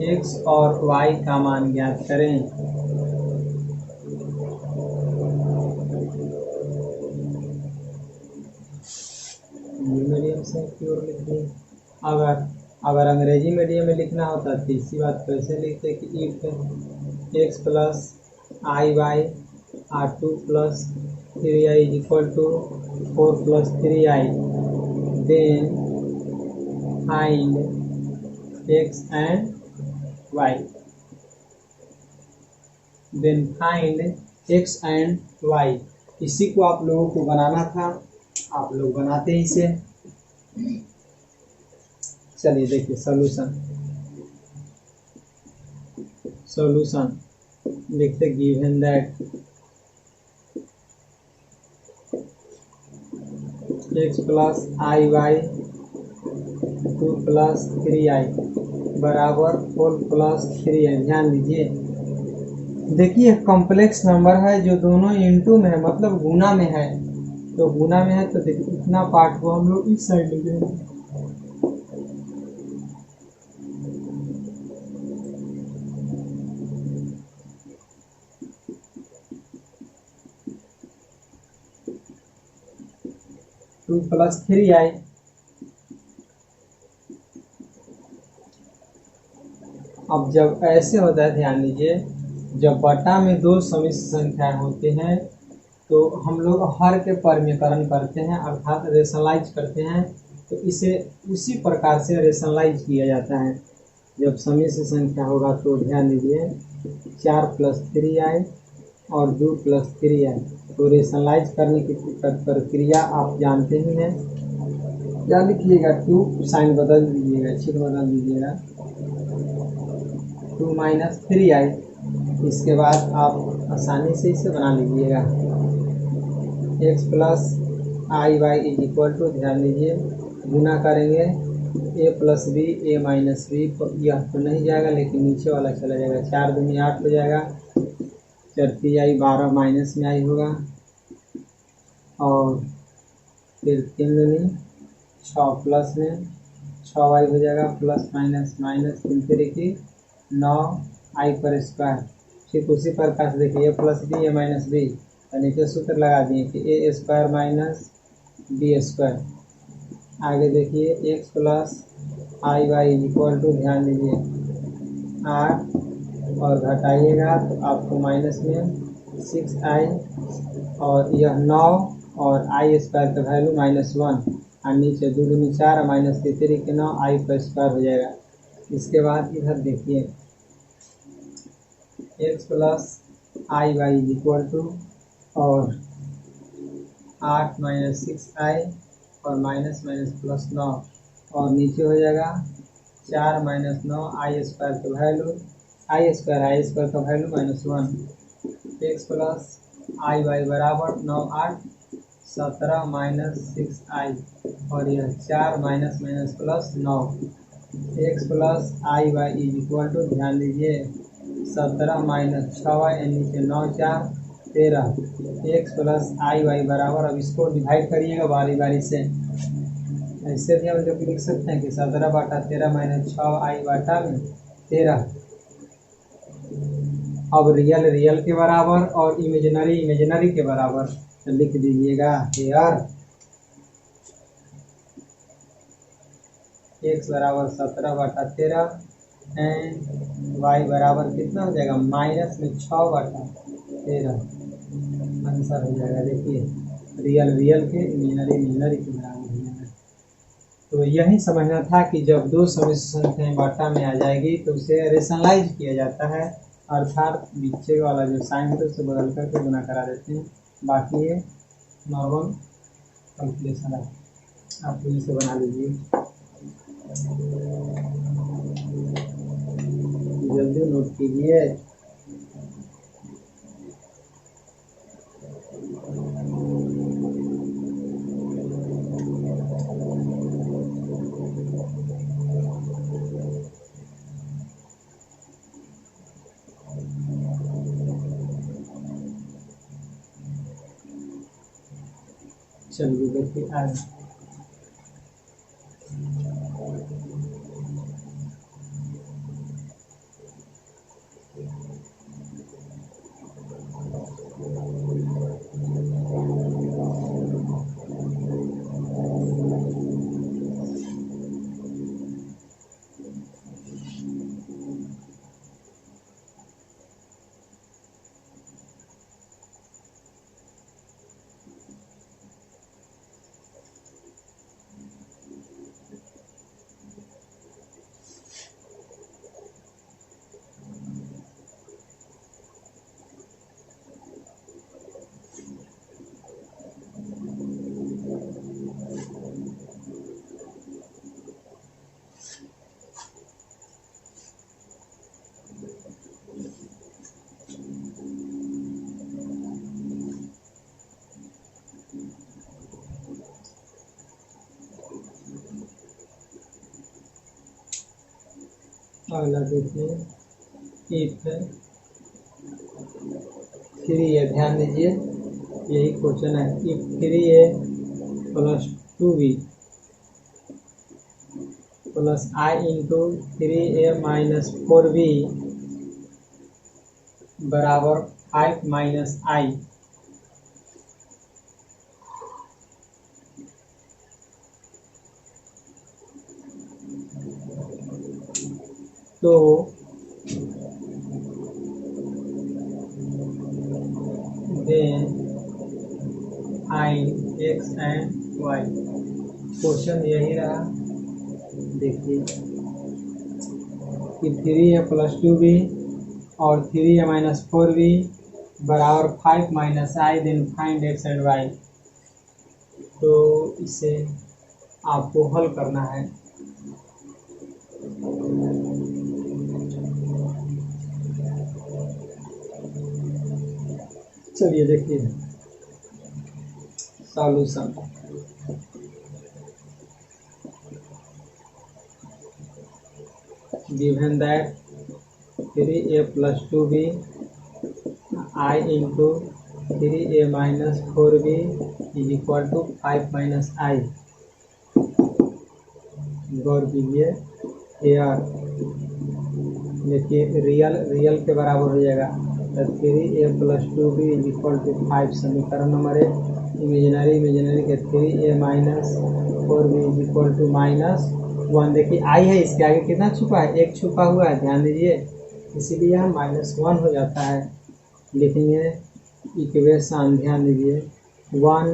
x और y का मान ज्ञात करें। मीडियम से क्यों लिख दी, अगर अंग्रेजी मीडियम में लिखना होता तो इसी बात कैसे लिखते कि if x + iy R2 plus 3i is equal to 4 plus 3i. Then find x and y. Then find x and y. इसी को आप लोगों को बनाना था, आप लोग बनाते हैं इसे। चलिए देखिए सॉल्यूशन लिखते given that x plus i y 2 plus 3i बराबर 4 प्लस 3i। ध्यान दीजिए, देखिए कॉम्प्लेक्स नंबर है जो दोनों इनटू में है, मतलब गुना में है। तो गुना में है तो देखिए इतना पार्ट को हम लोग इस साइड ले जाएंगे। 2 प्लस 3i। अब जब ऐसे होता है, ध्यान दीजिए, जब बटा में दो समिश्र संख्याएं होते हैं तो हम लोग हर के परमीकरण करते हैं, अर्थात रेशनलाइज करते हैं। तो इसे उसी प्रकार से रेशनलाइज किया जाता है। जब समिश्र संख्या होगा तो ध्यान दीजिए 4 प्लस 3i और 2 प्लस 3i। तो रेशनलाइज करने की प्रक्रिया आप जानते ही हैं। क्या लिखिएगा, 2 साइन बदल दीजिएगा, चिन्ह बदल दीजिएगा, 2 माइनस 3i। इसके बाद आप आसानी से इसे बना लीजिएगा। x plus i y is equal to, ध्यान दीजिए, गुना करेंगे a plus b a minus b. यह तो नहीं जाएगा लेकिन नीचे वाला चला जाएगा। 4 दूनी 8 हो जाएगा, 4 3i 12 माइनस में आई होगा, और फिर 3 दूनी 6 प्लस में 6i हो जाएगा, प्लस माइनस माइनस 3 3 की 9i पर स्क्वायर। ठीक उसी प्रकार से देखिए a plus b a minus b, नीचे सूत्र लगा दिए कि a square minus b square. आगे देखिए x plus i y equal to, ध्यान दीजिए 8 और घटाइएगा तो आपको माइनस में 6i और यह 9 और आई स्क्वायर का वैल्यू -1 और नीचे 2 दूनी 4 माइनस 3 के 9 आई पर स्क्वायर हो जाएगा। इसके बाद इधर देखिए x plus i y equal to और 8 माइनस 6i और माइनस माइनस प्लस 9 और नीचे हो जाएगा 4 माइनस 9 आई स्क्वायर का वैल्यू आई स्क्वायर का value -1। x plus i y बराबर 9 8 17 माइनस 6i और यह 4 minus minus plus 9। x plus i y is equal to, ध्यान दीजिए 17 माइनस 6y नीचे 9 4 13। x प्लस आई वाई बराबर, अब इसको डिवाइड करिएगा बारी बारी से। ऐसे भी हम लोग लिख सकते हैं कि 17 बटा 13 माइनस 6i बटा 13। अब रियल के बराबर और इमेजिनरी के बराबर तो लिख दीजिएगा हेयर x बराबर 17 बटा 13 एंड y बराबर कितना हो जाएगा, माइनस में 6 बटा 13। आंसर हो जाएगा, देखिए रियल के इमेजिनरी के बराबर हो जाएगा। तो यही समझना था कि जब दो समिश्र संख्याएं बाटा में आ जाएगी तो उसे रेशनलाइज किया जाता है, अर्थात नीचे वाला जो साइन है उसे बदल करके गुना करा देते हैं। बाकी ये नॉर्मल कैलकुलेशन है, आप इसे बना लीजिए। जल्दी नोट कीजिए। चलिए देखिए आज अगला देखिए इफ 3a, ध्यान दीजिए यही क्वेश्चन है। If 3a plus 2b plus i into 3a minus 4b बराबर 5 माइनस i, तो then find x and y। Question यही रहा। देखिए कि 3a प्लस 2b और 3a माइनस 4b बराबर 5 minus i, then find x and y। तो इसे आपको हल करना है। चलिए देखिए solution. Given that 3a plus 2b i into 3a minus 4b is equal to 5 minus i। गौर कीजिए हेयर, देखिए रियल के बराबर हो जाएगा तो 3a plus 2b is equal to 5। समीकरण नंबर 1। इमेजिनरी के 3a minus 4b is equal to minus 1। देखिए आई है, इसके आगे कितना छुपा है, एक छुपा हुआ है, ध्यान दीजिए, इसीलिए यहाँ -1 हो जाता है। लिखेंगे इक्वेशन, ध्यान दीजिए 1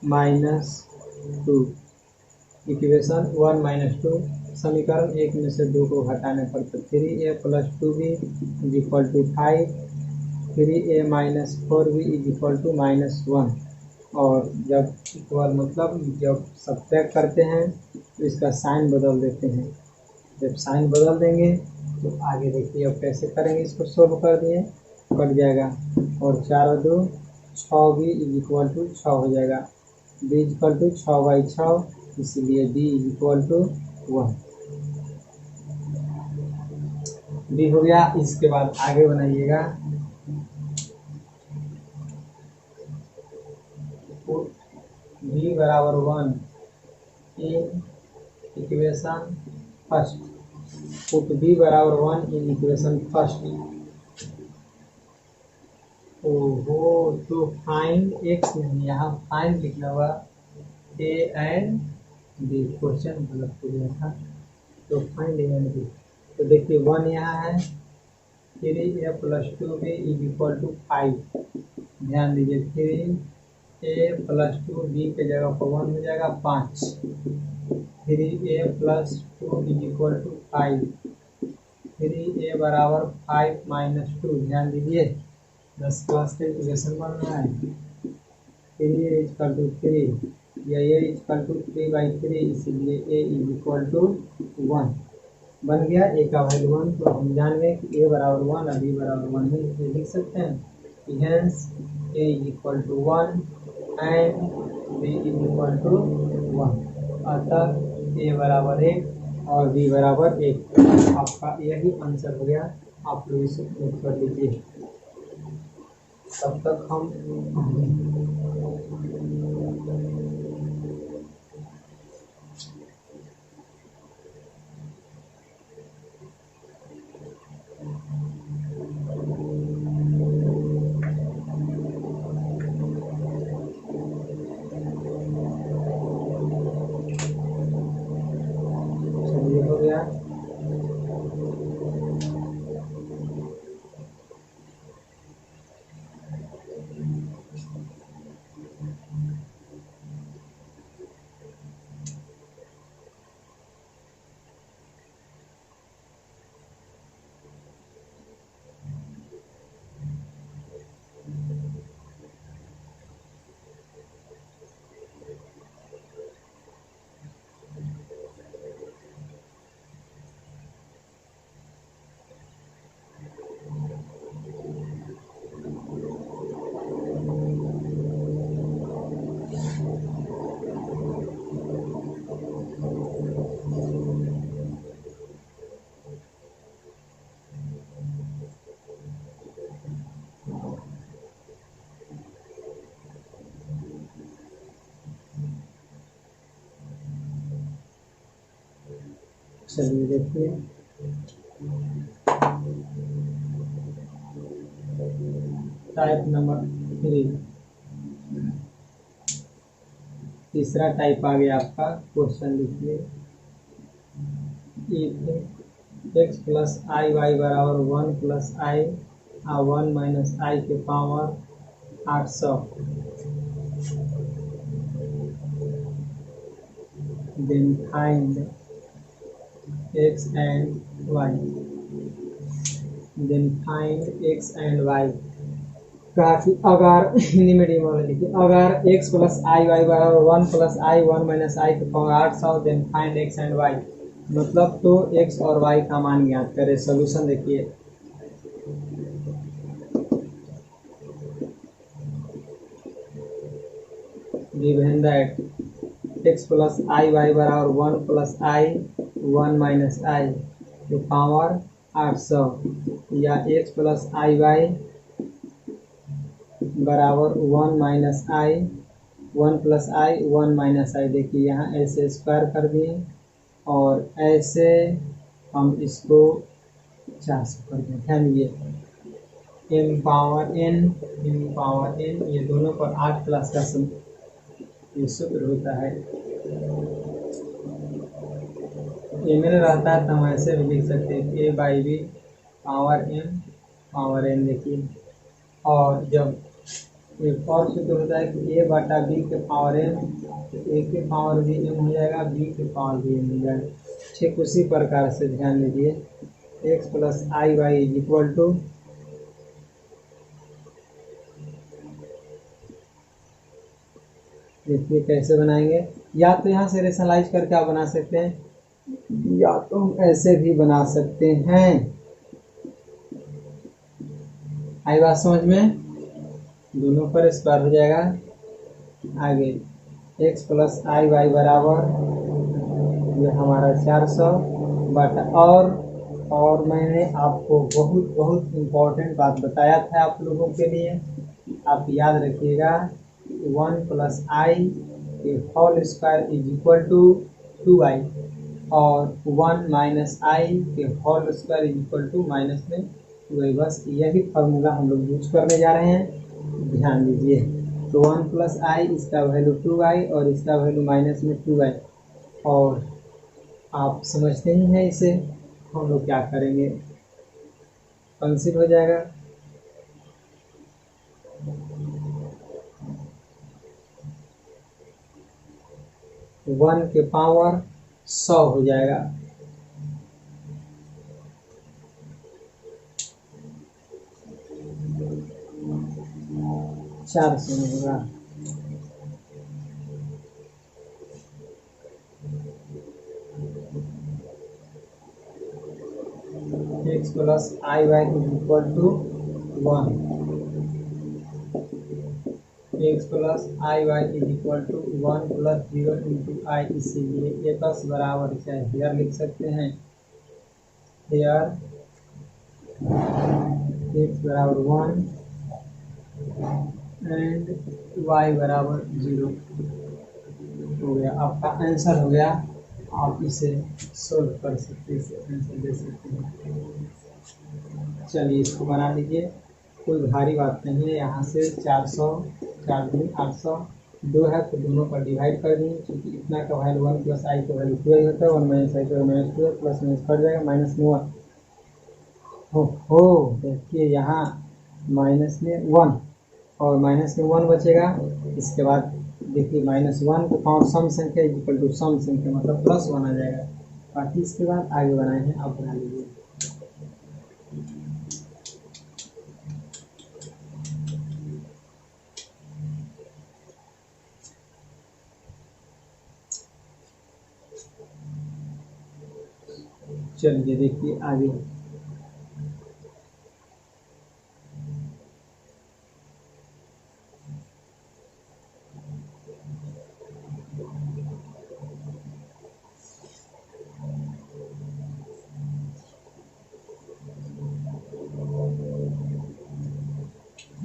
माइनस 2, इक्वेशन 1 माइनस 2। समीकरण 1 में से 2 को हटाने पर तो 3a plus 2b is equal to 5, 3a minus 4b is equal to -1। और जब इक्वल मतलब जब सब्ट्रैक्ट करते हैं तो इसका साइन बदल देते हैं। जब साइन बदल देंगे तो आगे देखिए अब कैसे करेंगे। इसको सोल्व कर दिए, कट जाएगा और 4 और 2 6b इज इक्वल टू 6 हो जाएगा। b इज इक्वल टू 6/6, इसलिए b is equal to 1। b हो गया। इसके बाद आगे बनाइएगा b बराबर 1 in equation first. Put b बराबर 1 इन इक्वेशन फर्स्ट। ओहो, तो फाइंड x नहीं, यहाँ फाइंड लिखना हुआ a एंड b। क्वेश्चन गलत हो गया था, तो फाइंड a एंड b। तो देखिए 1 यहाँ है, 3a plus 2b is equal to 5। ध्यान दीजिए 3a प्लस 2b के जगह पर 1 हो जाएगा 5। 3a plus 2 is equal to 5। 3a बराबर 5 माइनस 2। ध्यान दीजिए 10 क्लास का इक्वेशन बन रहा है। 3a इज इक्वल टू 3 या a इज इक्वल टू 3/3, इसीलिए a इज इक्वल टू 1 बन गया। a का वैल्यू 1, तो हम जान गए कि a बराबर 1 और b बराबर 1 है, इसलिए लिख सकते हैं hence a is equal to 1 and b is equal to 1। अतः a बराबर 1 और b बराबर 1। आपका यही आंसर हो गया। आप लोग इसे नोट कर लीजिए। तब तक हम हो गया। चलिए देखिए, टाइप नंबर 3, तीसरा टाइप आ गया आपका। क्वेश्चन लिखिए, एक्स प्लस आई वाई बराबर 1 प्लस आई 1 माइनस आई के power 800, then find x and y, then find x and y. कहा कि अगर हिंदी में डिमोल लिखिए, अगर x प्लस आई वाई बराबर 1 प्लस आई 1 माइनस आई के power 800, then find x and y। मतलब तो x और y का मान ज्ञात करें। सॉल्यूशन देखिए, given that x plus i y बराबर 1 प्लस आई 1 माइनस आई के पावर 800, या x प्लस आई वाई बराबर 1 माइनस आई 1 प्लस आई 1 माइनस आई। देखिए यहाँ ऐसे स्क्वायर कर दिए और ऐसे हम इसको 400 कर दें। ध्यान दीजिए, m पावर n, ये दोनों पर 8 प्लस का ये सूत्र होता है। mn रहता है तो हम ऐसे भी लिख सकते हैं a by b power m power n। देखिए, और जब एक और सूत्र होता है कि a बटा b के पावर m, तो a के पावर भी m हो जाएगा, b के पावर भी m हो जाएगा। ठीक उसी प्रकार से ध्यान दीजिए, x plus i y is equal to, देखिए कैसे बनाएंगे। या तो यहाँ से रेशनलाइज करके आप बना सकते हैं, या तो हम ऐसे भी बना सकते हैं। आई बात समझ में? दोनों पर स्क्वायर हो जाएगा। आगे x प्लस आई वाई बराबर ये हमारा 400 बटा, और मैंने आपको बहुत बहुत इम्पोर्टेंट बात बताया था आप लोगों के लिए, आप याद रखिएगा, 1 प्लस आई के whole square is equal to 2i, और 1 माइनस आई के whole square is equal to minus में 2i। बस यही फॉर्मूला हम लोग यूज करने जा रहे हैं, ध्यान दीजिए। तो 1 प्लस आई, इसका वैल्यू 2i और इसका वैल्यू माइनस में 2i। और आप समझते ही हैं इसे, हम लोग क्या करेंगे, कैंसिल हो जाएगा। वन के पावर 100 हो जाएगा। चार सौ में होगा। X plus i y is equal to 1, x plus i y is equal to 1 plus 0 into i, इसीलिए एक्स बराबर चाहे हेयर लिख सकते हैं, हेयर एक्स बराबर 1 एंड y बराबर 0 हो गया। आपका आंसर हो गया। आप इसे सोल्व कर सकते हैं, इसे आंसर दे सकते हैं। चलिए इसको बना लीजिए, कोई भारी बात नहीं है। यहाँ से 400, 4 दूनी 800, 2 है तो दोनों पर डिवाइड कर देंगे, क्योंकि इतना का वैल्यू 1 प्लस आई का वैल्यू 2 होता है, 1 माइनस आई का माइनस 2 प्लस माइनस कट जाएगा, माइनस में 1 हो। देखिए यहाँ माइनस में 1 और माइनस में 1 बचेगा। इसके बाद देखिए -1 के पावर सम संख्या इक्वल टू सम संख्या, मतलब +1 आ जाएगा। बाकी इसके बाद आगे बनाए हैं, आप बना लीजिए। चलिए देखिए आगे,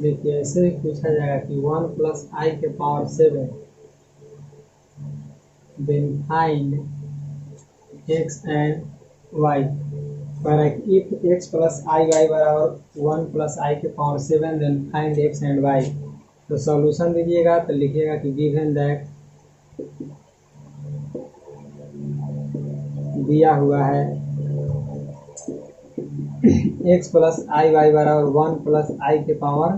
देखिए ऐसे पूछा जाएगा कि 1 प्लस आई के power 7, then find x and y पर if x plus i y बराबर 1 प्लस आई के power 7 then find x and y. तो सॉल्यूशन दीजिएगा तो लिखिएगा कि गिवन दैट दिया हुआ है एक्स प्लस आई वाई बराबर 1 प्लस आई के पावर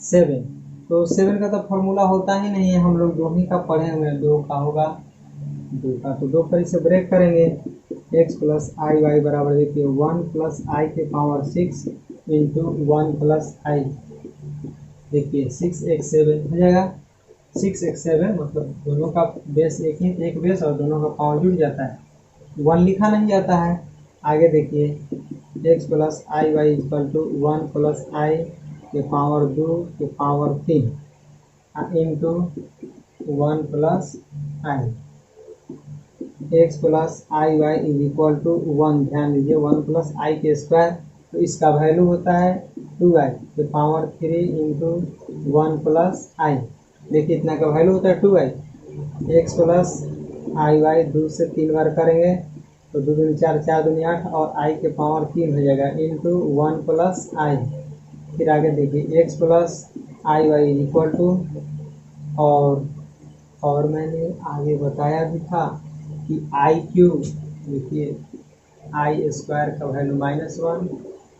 7। तो 7 का तो फॉर्मूला होता ही नहीं है, हम लोग 2 ही का पढ़े हुए हैं, 2 का होगा 2 का, तो 2 पर इसे ब्रेक करेंगे। एक्स प्लस आई वाई बराबर देखिए 1 प्लस आई के पावर 6 इंटू 1 प्लस आई, देखिए 6x7 हो जाएगा। 6x7 मतलब दोनों का बेस एक बेस और दोनों का पावर जुड़ जाता है, 1 लिखा नहीं जाता है। आगे देखिए x plus i y equal to 1 plus i के पावर 2 के power 3 into 1 plus i. X plus i y is equal to 1, ध्यान दीजिए 1 प्लस आई के स्क्वायर, तो इसका वैल्यू होता है 2i के पावर 3 इंटू 1 प्लस आई। देखिए इतना का वैल्यू होता है 2i। X plus i y 2 से 3 बार करेंगे तो 2 दूनी 4, 4 दूनी 8 और आई के पावर 3 हो जाएगा इंटू 1 प्लस आई। फिर आगे देखिए x plus i y equal to, और मैंने आगे बताया भी था कि आई क्यूब, देखिए आई स्क्वायर का वैल्यू -1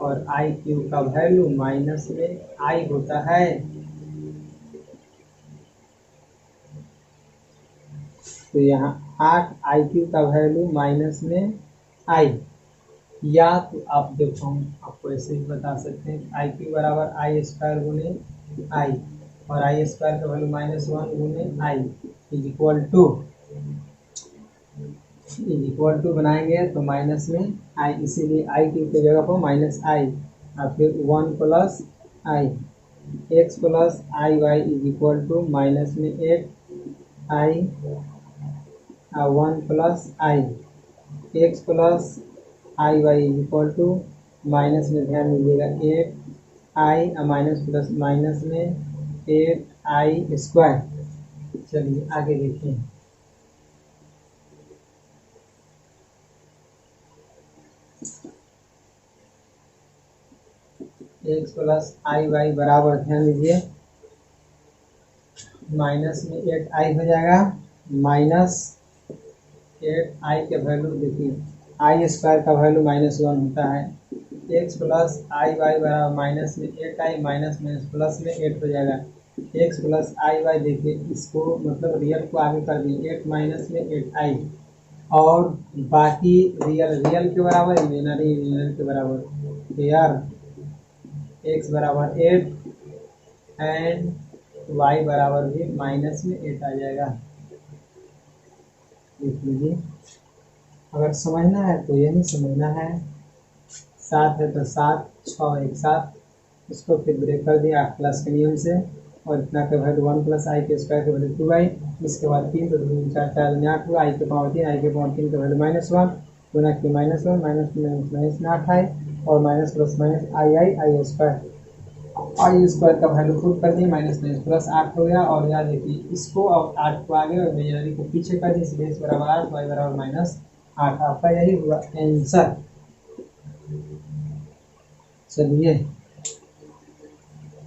और आई क्यूब का वैल्यू माइनस में आई होता है। तो यहाँ 8 आई क्यू का वैल्यू माइनस में आई, या तो आप देखो आपको ऐसे ही बता सकते हैं आई क्यू बराबर आई स्क्वायर गुने आई, और आई स्क्वायर का वैल्यू -1 गुने आई इज इक्वल टू बनाएंगे तो माइनस में आई, इसीलिए आई क्यू की जगह पर माइनस आई और फिर 1 plus i. X plus i y is equal to minus में 8 i 1 plus i. X plus i y is equal to minus में, ध्यान दीजिएगा 8 आई माइनस प्लस माइनस में 8 आई स्क्वायर। चलिए आगे देखिए एक्स प्लस आई वाई बराबर, ध्यान दीजिए माइनस में 8 आई हो जाएगा, माइनस 8 आई के वैल्यू देखिए आई स्क्वायर का वैल्यू -1 होता है। एक्स प्लस आई वाई बराबर माइनस में 8 आई माइनस में प्लस में 8 हो जाएगा। एक्स प्लस आई वाई देखिए इसको मतलब रियल को आगे कर दिए 8 माइनस में 8 आई, और बाकी रियल के बराबर, इमेजिनरी के बराबर, यार एक्स बराबर 8 एंड वाई बराबर भी माइनस में 8 आ जाएगा। देख लीजिए, अगर समझना है तो यही समझना है। 7 है तो 7, 6 एक साथ, इसको फिर ब्रेक कर दिया 8 प्लस के नियम से, और इतना का वैल्यू 1 प्लस आई के स्क्वायर के वैल्यू 2i, इसके बाद 3 तो 2 4 4 8 हुआ, आई के पावर 3, आई के पावर 3 का वैल्यू -1 गुना के -1 माइनस में 8 आई और माइनस प्लस माइनस आई स्क्वायर का वैल्यू पुट कर दिए, माइनस प्लस 8 हो गया। और यहाँ देखिए इसको अब 8 को आगे और इमेजिनरी को पीछे कर दिए, इसलिए x बराबर 8 y बराबर -8। आपका यही हुआ आंसर। चलिए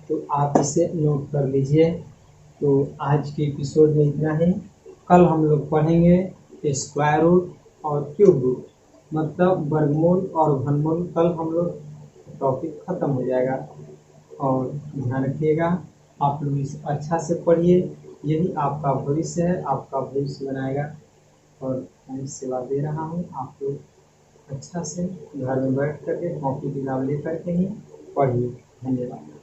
तो आप इसे नोट कर लीजिए। तो आज के एपिसोड में इतना ही। कल हम लोग पढ़ेंगे स्क्वायर रूट और क्यूब रूट, मतलब वर्गमूल और घनमूल। कल हम लोग टॉपिक खत्म हो जाएगा। और ध्यान रखिएगा, आप लोग इसे अच्छा से पढ़िए, यही आपका भविष्य है, आपका भविष्य बनाएगा। और मैं सेवा दे रहा हूँ, आप लोग अच्छा से घर में बैठ करके कॉपी किताब लेकर के ही पढ़िए। धन्यवाद।